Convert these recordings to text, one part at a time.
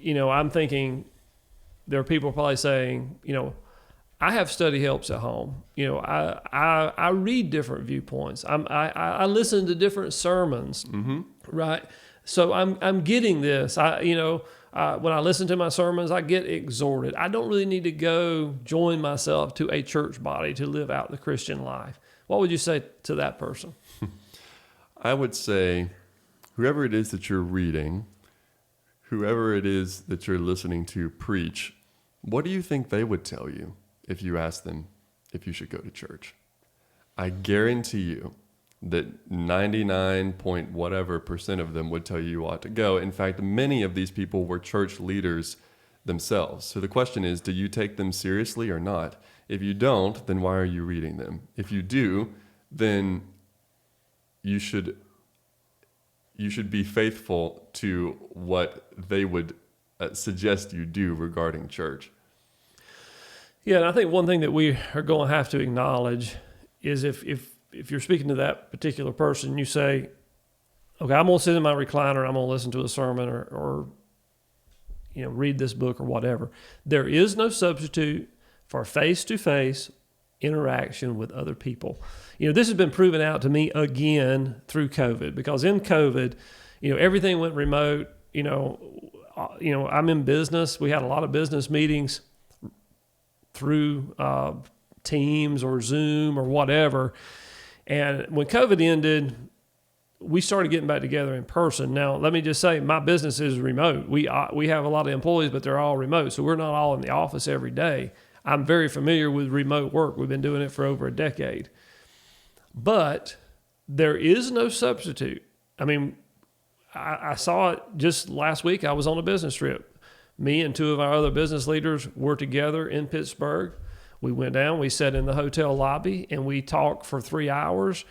I'm thinking there are people probably saying, I have study helps at home. I read different viewpoints. I listen to different sermons, right? So I'm getting this. When I listen to my sermons, I get exhorted. I don't really need to go join myself to a church body to live out the Christian life. What would you say to that person? I would say, whoever it is that you're reading, whoever it is that you're listening to preach, what do you think they would tell you if you asked them if you should go to church? I guarantee you that 99 point whatever % of them would tell you you ought to go. In fact, many of these people were church leaders themselves. So the question is, do you take them seriously or not? If you don't, then why are you reading them? If you do, then you should be faithful to what they would suggest you do regarding church. Yeah, and I think one thing that we are going to have to acknowledge is if you're speaking to that particular person, you say, okay, I'm going to sit in my recliner, I'm going to listen to a sermon or read this book or whatever. There is no substitute for face-to-face interaction with other people. This has been proven out to me again through COVID, because in COVID, everything went remote. I'm in business. We had a lot of business meetings through Teams or Zoom or whatever. And when COVID ended, we started getting back together in person. Now, let me just say, my business is remote. We have a lot of employees, but they're all remote, so we're not all in the office every day. I'm very familiar with remote work. We've been doing it for over a decade. But there is no substitute. I mean, I saw it just last week. I was on a business trip. Me and two of our other business leaders were together in Pittsburgh. We went down, we sat in the hotel lobby, and we talked for 3 hours.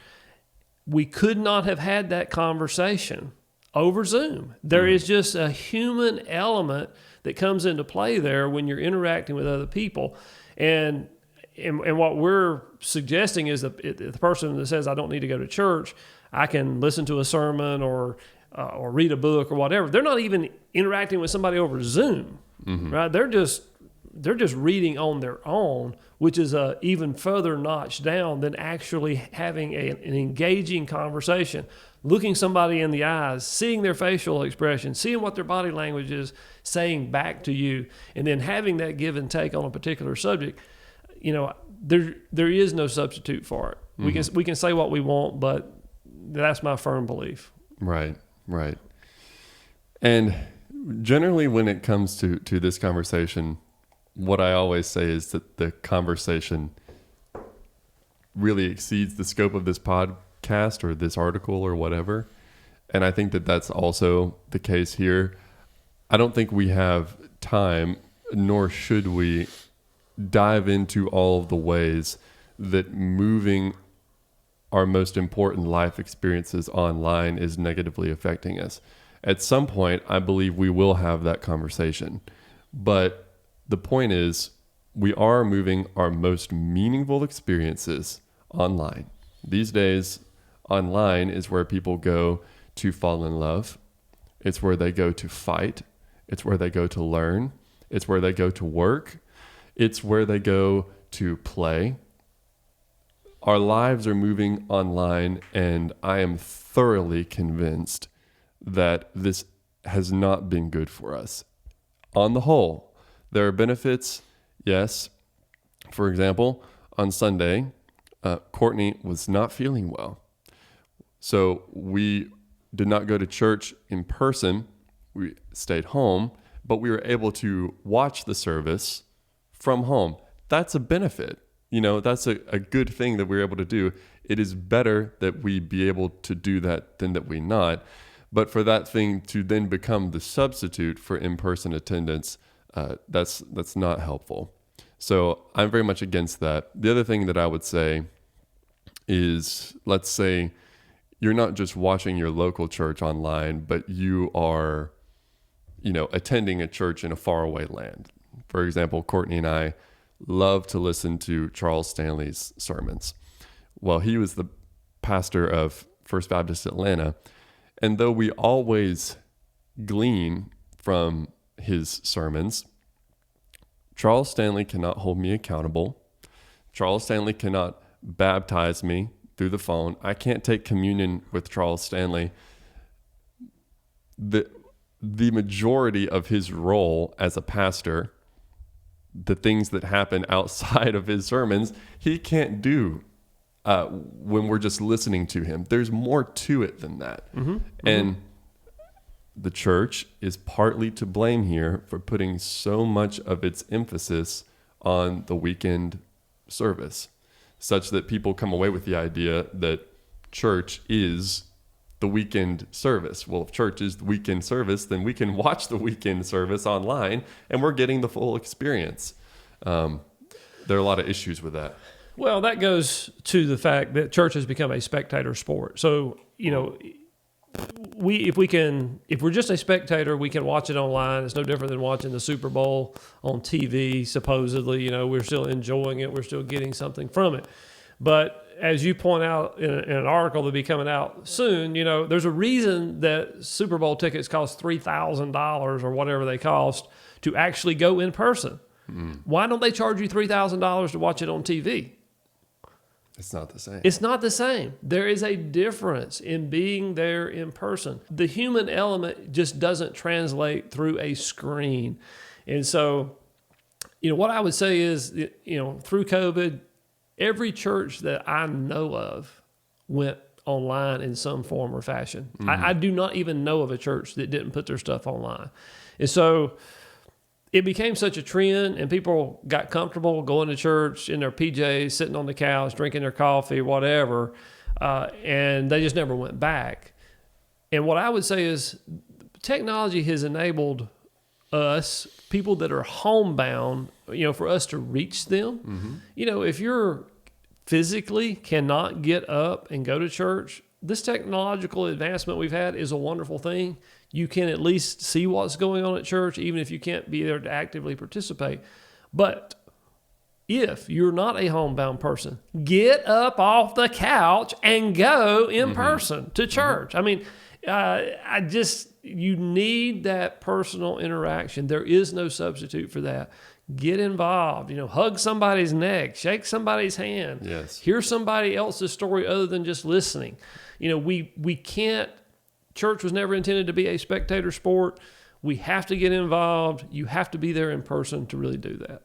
We could not have had that conversation over Zoom. There is just a human element that comes into play there when you're interacting with other people. And what we're suggesting is that the person that says, I don't need to go to church, I can listen to a sermon or read a book or whatever. They're not even interacting with somebody over Zoom, right? They're just reading on their own, which is a even further notch down than actually having an engaging conversation, looking somebody in the eyes, seeing their facial expression, seeing what their body language is saying back to you, and then having that give and take on a particular subject. There is no substitute for it. We can say what we want, but that's my firm belief. Right. And generally when it comes to this conversation, what I always say is that the conversation really exceeds the scope of this podcast or this article or whatever. And I think that that's also the case here. I don't think we have time, nor should we dive into all of the ways that moving our most important life experiences online is negatively affecting us. At some point, I believe we will have that conversation. But the point is, we are moving our most meaningful experiences online. These days, online is where people go to fall in love. It's where they go to fight. It's where they go to learn. It's where they go to work. It's where they go to play. Our lives are moving online, and I am thoroughly convinced that this has not been good for us. On the whole, there are benefits, yes. For example, on Sunday, Courtney was not feeling well. So we did not go to church in person. We stayed home, but we were able to watch the service from home. That's a benefit. That's a good thing that we're able to do. It is better that we be able to do that than that we not. But for that thing to then become the substitute for in-person attendance, that's not helpful. So I'm very much against that. The other thing that I would say is, let's say you're not just watching your local church online, but you are, attending a church in a faraway land. For example, Courtney and I love to listen to Charles Stanley's sermons. Well, he was the pastor of First Baptist Atlanta, and though we always glean from his sermons. Charles Stanley cannot hold me accountable. Charles Stanley cannot baptize me through the phone. I can't take communion with Charles Stanley. The majority of his role as a pastor, the things that happen outside of his sermons, he can't do when we're just listening to him. There's more to it than that. Mm-hmm. And the church is partly to blame here for putting so much of its emphasis on the weekend service, such that people come away with the idea that church is the weekend service. Well, if church is the weekend service, then we can watch the weekend service online and we're getting the full experience. There are a lot of issues with that. Well, that goes to the fact that church has become a spectator sport. So, if we're just a spectator, we can watch it online. It's no different than watching the Super Bowl on TV, supposedly. We're still enjoying it. We're still getting something from it. But as you point out in an article that'll be coming out soon, there's a reason that Super Bowl tickets cost $3,000 or whatever they cost to actually go in person. Why don't they charge you $3,000 to watch it on TV? It's not the same. It's not the same. There is a difference in being there in person. The human element just doesn't translate through a screen. And so, what I would say is, through COVID, every church that I know of went online in some form or fashion. Mm-hmm. I do not even know of a church that didn't put their stuff online. And so it became such a trend, and people got comfortable going to church in their PJs, sitting on the couch, drinking their coffee, whatever, and they just never went back. And what I would say is technology has enabled us, people that are homebound, for us to reach them. Mm-hmm. If you're physically cannot get up and go to church, this technological advancement we've had is a wonderful thing. You can at least see what's going on at church, even if you can't be there to actively participate. But if you're not a homebound person, get up off the couch and go in person to church. You need that personal interaction. There is no substitute for that. Get involved, hug somebody's neck, shake somebody's hand, yes. Hear somebody else's story other than just listening. We can't, church was never intended to be a spectator sport. We have to get involved. You have to be there in person to really do that.